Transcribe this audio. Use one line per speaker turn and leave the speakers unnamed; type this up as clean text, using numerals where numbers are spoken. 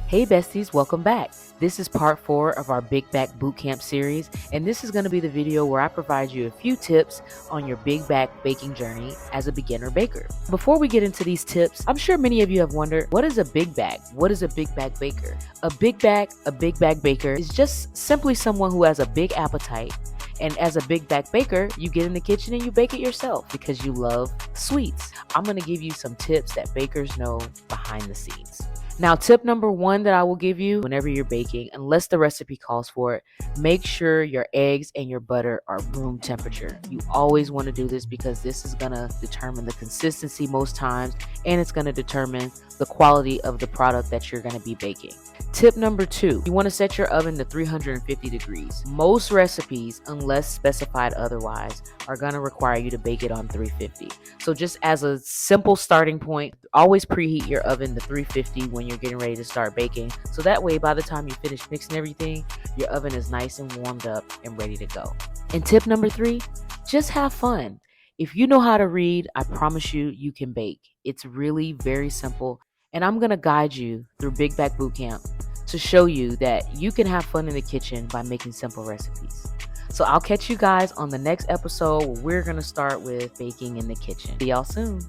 Hey besties, welcome back. This is part 4 of our Big Back Bootcamp series, and this is going to be the video where I provide you a few tips on your Big Back baking journey as a beginner baker. Before we get into these tips, I'm sure many of you have wondered, what is a Big Back? What is a Big Back baker? A Big Back baker is just simply someone who has a big appetite. And as a Big Back baker, you get in the kitchen and you bake it yourself because you love sweets. I'm going to give you some tips that bakers know behind the scenes. Now, tip number 1 that I will give you whenever you're baking, unless the recipe calls for it, make sure your eggs and your butter are room temperature. You always want to do this because this is going to determine the consistency most times, and it's going to determine the quality of the product that you're going to be baking. Tip number 2, you want to set your oven to 350 degrees. Most recipes, unless specified otherwise, are going to require you to bake it on 350. So just as a simple starting point, always preheat your oven to 350 when you're getting ready to start baking. So that way, by the time you finish mixing everything, your oven is nice and warmed up and ready to go. And tip number 3, just have fun. If you know how to read, I promise you, you can bake. It's really very simple. And I'm going to guide you through Big Back Bootcamp to show you that you can have fun in the kitchen by making simple recipes. So I'll catch you guys on the next episode where we're going to start with baking in the kitchen. See y'all soon.